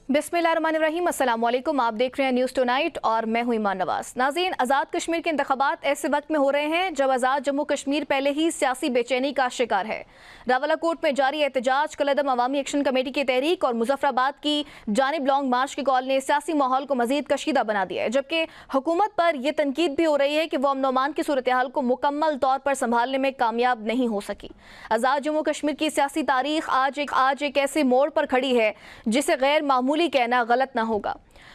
बिस्मिल्लाहिर्रहमानिर्रहीम, अस्सलाम वालेकुम। आप देख रहे हैं न्यूज़ टुनाइट और मैं हूं ईमान नवाज। नाज़रीन, आज़ाद कश्मीर के इंतखाबात ऐसे वक्त में हो रहे हैं जब आज़ाद जम्मू कश्मीर पहले ही सियासी बेचैनी का शिकार है। रावलाकोट में जारी एहतजाज, कलअदम अवामी एक्शन कमेटी की तहरीक और मुजफ्फराबाद की जानिब लॉन्ग मार्च की कॉल ने सियासी माहौल को मजीद कशीदा बना दिया है, जबकि हुकूमत पर यह तनकीद भी हो रही है कि वो अमन अमान की सूरत हाल को मुकम्मल तौर पर संभालने में कामयाब नहीं हो सकी। आज़ाद जम्मू कश्मीर की सियासी तारीख आज एक ऐसे मोड़ पर खड़ी है जिसे गैर मामूली कहना गलत ना होगा।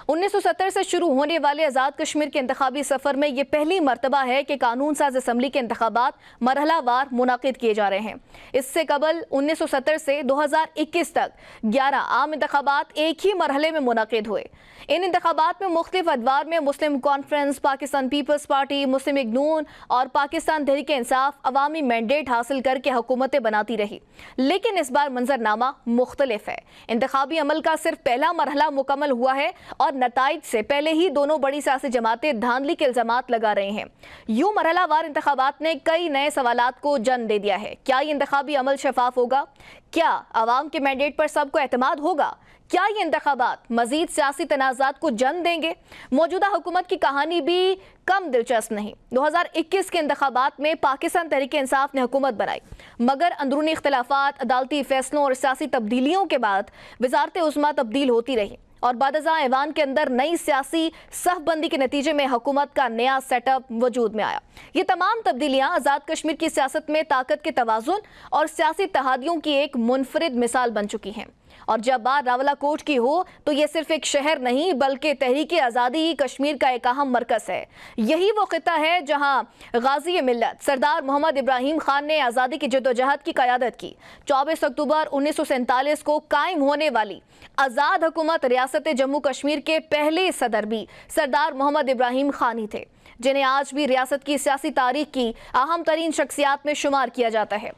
1970 से शुरू होने वाले आज़ाद कश्मीर के इंतखाबी सफ़र में यह पहली मरतबा है कि कानून साज असम्बली के इंतखाबात मरहलावार मुनाकिद किए जा रहे हैं। इससे कबल 1970 से 2021 तक 11 आम इंतखाबात एक ही मरहले में मुनाकिद हुए। इन इंतखाबात में मुख्तलिफ अदवार में मुस्लिम कॉन्फ्रेंस, पाकिस्तान पीपल्स पार्टी, मुस्लिम लीग नून और पाकिस्तान तहरीक इंसाफ अवामी मैंडेट हासिल करके हुकूमतें बनाती रही, लेकिन इस बार मंजरनामा मुख्तलिफ है। इंतखाबी अमल का सिर्फ पहला मरहला मुकम्मल हुआ है और नताइज से पहले ही दोनों बड़ी सियासी जमातें धांधली के इल्जामात लगा रही हैं। यूं मरहलावार इंतखाबात ने कई नए सवालात को जन्म दे दिया है। क्या ये इंतखाबी अमल शफाफ होगा? क्या आवाम के मैंडेट पर सबको एतमाद होगा? क्या ये इंतखाबात मजीद सियासी तनाज़ात को जन्म देंगे? मौजूदा हुकूमत की कहानी भी कम दिलचस्प नहीं। 2021 के इंतखाबात में पाकिस्तान तहरीक इंसाफ ने हुकूमत बनाई, मगर अंदरूनी इख्तलाफात, अदालती फैसलों और सियासी तब्दीलियों के बाद वज़ारत उज़्मा तब्दील होती रही और बादज़ा ऐवान के अंदर नई सियासी सफ़बंदी के नतीजे में हुकूमत का नया सेटअप वजूद में आया। ये तमाम तब्दीलियाँ आज़ाद कश्मीर की सियासत में ताकत के तवाज़ुन और सियासी तहादियों की एक मुनफरिद मिसाल बन चुकी हैं। और जब बात रावलाकोट की हो तो ये सिर्फ एक शहर नहीं बल्कि तहरीक आज़ादी ही कश्मीर का एक अहम मरकज़ है। यही वो खिता है जहाँ गाज़ी मिल्लत सरदार मोहम्मद इब्राहिम खान ने आज़ादी की जद्दोजहद की क़यादत की। 24 अक्टूबर 1947 को कायम होने वाली आज़ाद हुकूमत रियासत जम्मू कश्मीर के पहले सदर भी सरदार मोहम्मद इब्राहिम खान ही थे, जिन्हें आज भी रियासत की सियासी तारीख की अहम तरीन शख्सियात में शुमार किया जाता है।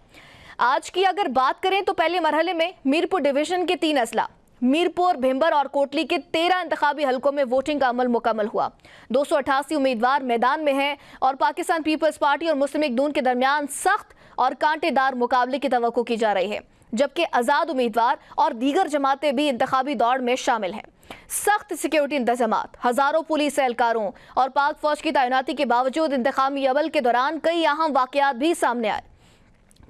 आज की अगर बात करें तो पहले मरहले में मीरपुर डिवीजन के 3 अजला, मीरपुर, भिंबर और कोटली के 13 इंतखाबी हलकों में वोटिंग का अमल मुकम्मल हुआ। 288 उम्मीदवार मैदान में हैं और पाकिस्तान पीपल्स पार्टी और मुस्लिम लीग नून के दरमियान सख्त और कांटेदार मुकाबले की तवक्को की जा रही है, जबकि आज़ाद उम्मीदवार और दीगर जमातें भी इंतखाबी दौड़ में शामिल हैं। सख्त सिक्योरिटी इंतजामात, हजारों पुलिस एहलकारों और पाक फौज की तैनाती के बावजूद इंतखाबी अमल के दौरान कई अहम वाकयात भी सामने आए।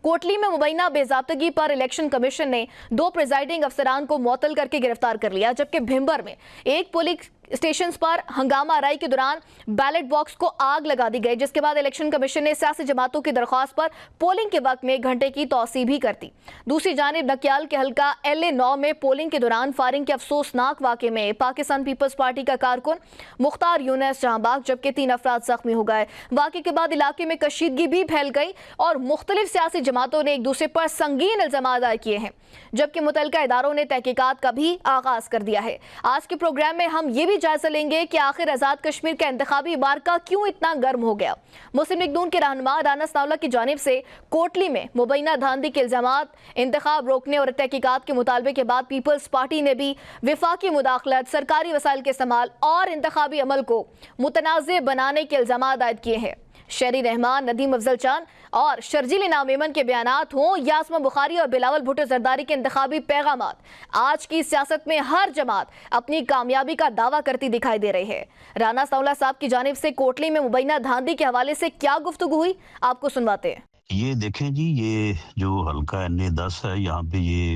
कोटली में मुबैना बेज़ाब्तगी पर इलेक्शन कमीशन ने 2 प्रिजाइडिंग अफसरान को मुअत्तल करके गिरफ्तार कर लिया, जबकि भिंबर में एक पोलिंग स्टेशन पर हंगामा आराई के दौरान बैलेट बॉक्स को आग लगा दी गई, जिसके बाद इलेक्शन कमीशन ने सियासी जमातों की दरख्वास्त पर पोलिंग के वक्त में 1 घंटे की तौसी भी कर दी। दूसरी जानिब नकियाल के हल्का LA9 में पोलिंग के दौरान फायरिंग के अफसोसनाक वाक़े में पाकिस्तान पीपल्स पार्टी का कारकुन मुख्तार यूनुस जहां बाग, जबकि 3 अफराद जख्मी हो गए। वाक़े के बाद इलाके में कशीदगी भी फैल गई और मुख्तलिफ सियासी जमातों ने एक दूसरे पर संगीन इल्जाम दायर किए हैं, जबकि मुतल्लिका इदारों ने तहकीकात का भी आगाज कर दिया है। आज के प्रोग्राम में हम ये भी जायजा लेंगे कि आखिर आज़ाद कश्मीर का इंतखाबी मार्का क्यों इतना गर्म हो गया। मुस्लिम लीग नून के रहनुमा राना सनाउल्लाह की जानिब से कोटली में मुबैना धांधली के इल्जामात, इंतखाब रोकने और तहकीकात के मुतालबे के बाद पीपल्स पार्टी ने भी विफाकी मुदाखलत, सरकारी वसाइल के इस्तेमाल और इंतखाबी अमल को मुतनाज़े बनाने के इल्जामात आयद किए हैं। शहरी रहमान, नदीम अफजल चांद और शर्जील इनाम मेमन के बयानात हों या आसमा बुखारी और बिलावल भुट्टो जरदारी के इंतखाबी पैगामात, आज की सियासत में हर जमात अपनी कामयाबी का दावा करती दिखाई दे रही है। राना सनाउल्लाह साहब की जानिब से कोटली में मुबैना धांधली के हवाले से क्या गुफ्तगू हुई, आपको सुनवाते हैं। ये देखें जी, ये जो हल्का NA10 है, यहाँ पे ये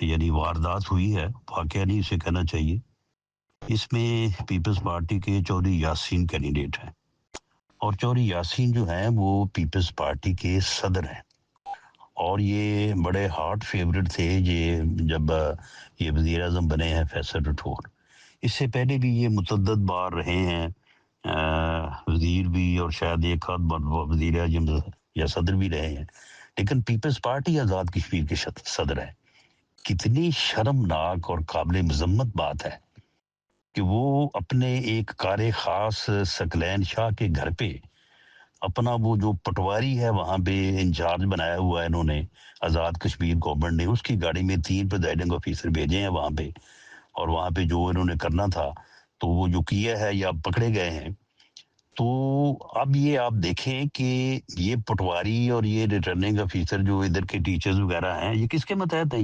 यानी वारदात हुई है, वाकया नहीं इसे कहना चाहिए। इसमें पीपल्स पार्टी के चौधरी यासीन कैंडिडेट हैं और चौधरी यासीन जो हैं वो पीपल्स पार्टी के सदर हैं और ये बड़े हार्ट फेवरेट थे ये जब ये वज़ीर आज़म बने हैं फैसल राठौर। इससे पहले भी ये मुतअद्दिद बार रहे हैं वज़ीर भी और शायद एक आध बार वज़ीर आज़म या सदर भी रहे हैं, लेकिन पीपल्स पार्टी आज़ाद कश्मीर के सदर है। कितनी शर्मनाक और काबिल मज़म्मत बात है कि वो अपने एक कार खास सकलैन शाह के घर पे अपना वो जो पटवारी है वहाँ पे इंचार्ज बनाया हुआ है इन्होंने, आज़ाद कश्मीर गवर्नमेंट ने उसकी गाड़ी में 3 प्रिजाइडिंग ऑफिसर भेजे हैं वहाँ पे और वहाँ पे जो इन्होंने करना था तो वो जो किया है या पकड़े गए हैं। तो अब ये आप देखें कि ये पटवारी और ये रिटर्निंग ऑफिसर जो इधर के टीचर्स वगैरह हैं, ये किसके मतहत है?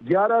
11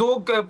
2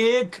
1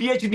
PhD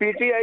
PTI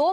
2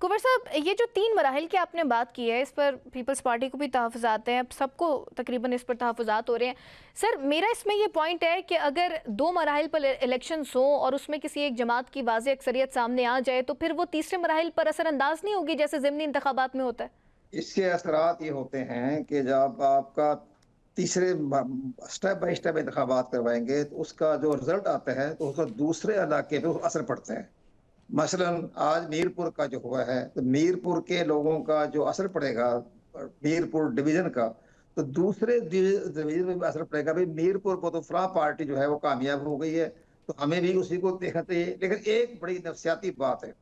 कुंवर साहब, ये जो 3 मराहिल की आपने बात की है, इस पर पीपल्स पार्टी को भी तहफ़्फ़ुज़ात हैं, अब सबको तकरीबन इस पर तहफ़्फ़ुज़ात हो रहे हैं। सर, मेरा इसमें ये पॉइंट है कि अगर 2 मराहिल पर इलेक्शंस हों और उसमें किसी एक जमात की वाज़ेह अक्सरियत सामने आ जाए तो फिर वो तीसरे मराहिल पर असरअंदाज नहीं होगी जैसे ज़िमनी इंतखाबात में होता है? इसके असरात ये होते हैं कि जब आपका तीसरे स्टेप बाय स्टेप इंतखाबात करवाएंगे तो उसका जो रिजल्ट आता है तो उसका दूसरे इलाके पे असर पड़ता है। मसलन आज मीरपुर का जो हुआ है तो मीरपुर के लोगों का जो असर पड़ेगा मीरपुर डिवीजन का, तो दूसरे डिवीजन में भी असर पड़ेगा। भाई मीरपुर को तो फलां पार्टी जो है वो कामयाब हो गई है तो हमें भी उसी को देखना चाहिए। लेकिन एक बड़ी नफसियाती बात है,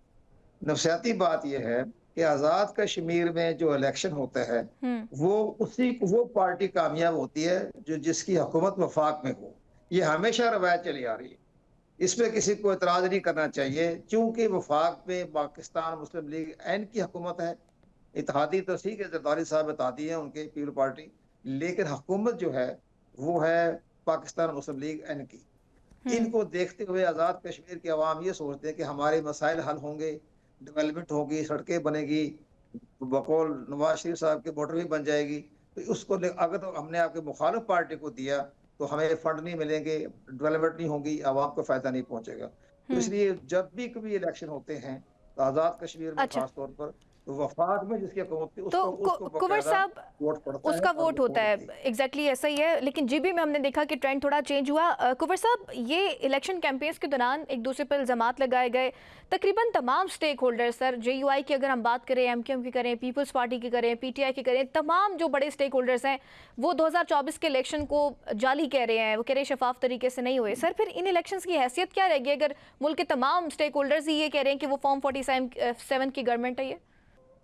नफसियाती बात यह है कि आजाद कश्मीर में जो इलेक्शन होता है वो पार्टी कामयाब होती है जो जिसकी हुकूमत वफाक में हो। ये हमेशा रवायत चली आ रही है, इसमें किसी को एतराज नहीं करना चाहिए। चूंकि वफाक में पाकिस्तान मुस्लिम लीग एन की हुकूमत है, इत्तेहादी तो ठीक है, जरदारी साहब इत्तेहादी हैं उनके पीपल पार्टी, लेकिन हुकूमत जो है वो है पाकिस्तान मुस्लिम लीग एन की। इनको देखते हुए आज़ाद कश्मीर के अवाम ये सोचते हैं कि हमारे मसाइल हल होंगे, डेवलपमेंट होगी, सड़कें बनेगी, बकौल नवाज शरीफ साहब की मोटर भी बन जाएगी। तो उसको अगर तो हमने आपके मुखालिफ पार्टी को दिया तो हमें फंड नहीं मिलेंगे, डेवलपमेंट नहीं होगी, आवाम को फायदा नहीं पहुंचेगा। तो इसलिए जब भी कभी इलेक्शन होते हैं तो आज़ाद कश्मीर में खास तौर पर तो वफाक में जिसकी हुकूमत थी तो उसको कुंवर साहब, वोट पड़ता है, उसका और वोट होता है, एग्जैक्टली ऐसा ही है। लेकिन जीबी में हमने देखा कि ट्रेंड थोड़ा चेंज हुआ। कुंवर साहब, ये इलेक्शन कैंपेन्स के दौरान एक दूसरे पर इल्ज़ामात लगाए गए, तकरीबन तमाम स्टेक होल्डर्स, सर JUI की अगर हम बात करें, MQM की करें, पीपल्स पार्टी की करें, PTI की करें, तमाम जो बड़े स्टेक होल्डर्स हैं वो 2024 के इलेक्शन को जाली कह रहे हैं, वो कह रहे हैं शफाफ तरीके से नहीं हुए। सर, फिर इन इलेक्शंस की हैसियत क्या रहेगी अगर मुल्क के तमाम स्टेक होल्डर्स ही ये कह रहे हैं कि वो फॉर्म 47 की गवर्नमेंट है? ये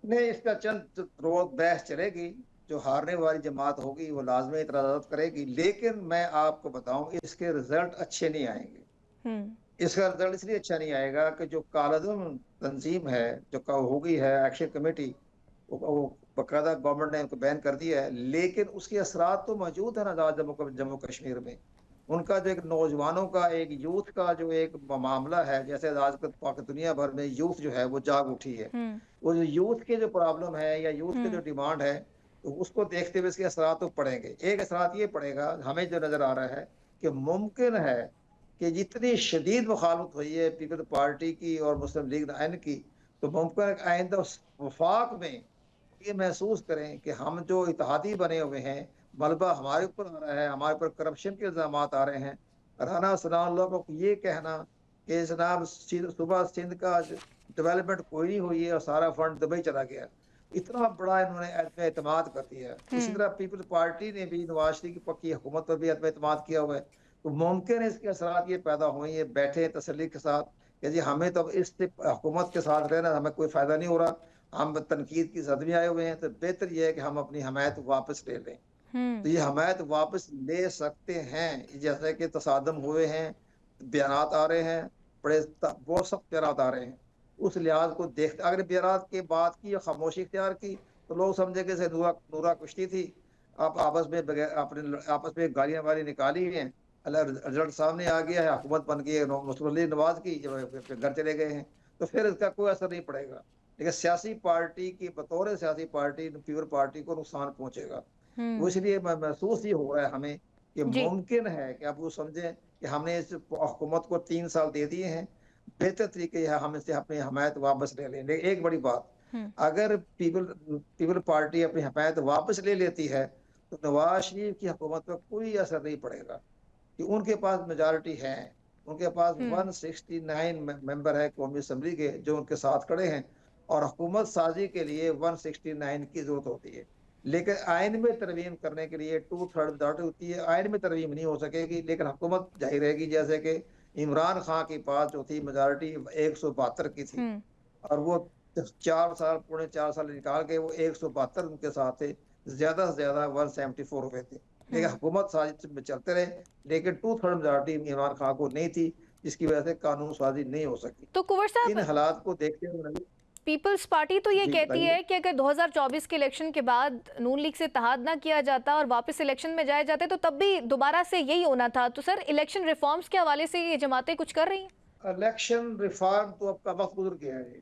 नहीं, इसका चंद रोज बहस चलेगी, जो हारने वाली जमात होगी वो लाजमी इतराज़ात करेगी, लेकिन मैं आपको बताऊं इसके रिजल्ट अच्छे नहीं आएंगे। इसका रिजल्ट इसलिए अच्छा नहीं आएगा कि जो कालदम तंजीम है जो होगी है एक्शन कमेटी, वो बाकायदा गवर्नमेंट ने उनको बैन कर दिया है, लेकिन उसके असरात तो मौजूद है ना जम्मू कश्मीर में। उनका जो एक नौजवानों का एक यूथ का जो एक मामला है, जैसे आज दुनिया भर में यूथ जो है वो जाग उठी है, वो जो यूथ के जो प्रॉब्लम है या यूथ के जो डिमांड है तो उसको देखते हुए इसके असरात तो पड़ेंगे। एक असरात ये पड़ेगा हमें जो नजर आ रहा है कि मुमकिन है कि जितनी शदीद मुखालफत हुई है पीपल पार्टी की और मुस्लिम लीग एन की, तो मुमकिन है आइंदा वफाक में ये महसूस करें कि हम जो इत्तेहादी बने हुए हैं, मलबा हमारे ऊपर आ रहा है, हमारे ऊपर करप्शन के इल्जाम आ रहे हैं। राना सनाउल्लाह को ये कहना कि जनाब सुबह सिंध का डेवलपमेंट कोई नहीं हुई है और सारा फंड दुबई चला गया, इतना बड़ा इन्होंने एतमाद कर दिया। इसी तरह पीपल पार्टी ने भी नवाज शरीफ की पक्की हुकूमत पर भी एतमाद किया हुआ है। तो मुमकिन है इसके असरात ये पैदा हुए हैं, बैठे तसल्ली के साथ कि जी हमें तो इस हुकूमत के साथ रहना हमें कोई फायदा नहीं हो रहा, हम तनकीद की जद में आए हुए हैं, तो बेहतर यह है कि हम अपनी हमायत वापस ले लें। तो ये हमायत वापस ले सकते हैं, जैसे कि तसादम हुए हैं, बयानात आ रहे हैं, बड़े बहुत सख्त बयानात आ रहे हैं। उस लिहाज को देखते अगर बयानात के बाद की खामोशी इख्तियार की तो लोग समझे कि नूरा कुश्ती थी, आप आपस में अपने गालियां वाली निकाली हैं, अल्लाह रिजल्ट सामने आ गया है, हुकूमत बन गई है मुस्लिम लीग नवाज की, घर चले गए हैं, तो फिर इसका कोई असर नहीं पड़ेगा। लेकिन सियासी पार्टी की बतौर सियासी पार्टी पीपल पार्टी को नुकसान पहुंचेगा। वो इसलिए महसूस ही हो रहा है हमें कि मुमकिन है कि आप वो समझें कि हमने इस हुकूमत को 3 साल दे दिए हैं, बेहतर तरीके हम इससे अपनी हमायत वापस ले लें। एक बड़ी बात, अगर पीपल पार्टी अपनी हमायत वापस ले लेती है तो नवाज शरीफ की हुकूमत पर कोई असर नहीं पड़ेगा कि उनके पास मेजॉरिटी है, उनके पास 169 मेंबर है कौमी असम्बली के जो उनके साथ खड़े हैं, और हुकूमत साजी के लिए 169 की जरूरत होती है। लेकिन आइन में तरमीम करने के लिए 2/3 मेजॉरिटी होती है, आइन में तरमीम नहीं हो सकेगी, लेकिन हुकूमत जारी रहेगी। जैसे कि इमरान खान के पास जो थी मेजॉरिटी 172 की थी और वो 4 साल निकाल के वो 172 उनके साथ थे, ज्यादा से ज्यादा 174 हुए थे। लेकिन हुकूमत साजिश में चलते रहे, लेकिन 2/3 मेजॉरिटी इमरान खान को नहीं थी, जिसकी वजह से कानून साजी नहीं हो सकी। तो कुंवर साहब, इन हालात को देखते हुए पीपल्स पार्टी तो ये कहती है कि अगर 2024 के इलेक्शन के बाद नून लीग से इत्तेहाद ना किया जाता और वापस इलेक्शन में जाए जाते तो तब भी दोबारा से यही होना था। तो सर, इलेक्शन रिफॉर्म्स के हवाले से ये जमातें कुछ कर रही हैं? इलेक्शन रिफॉर्म तो अब का वक्त गुजर गया है।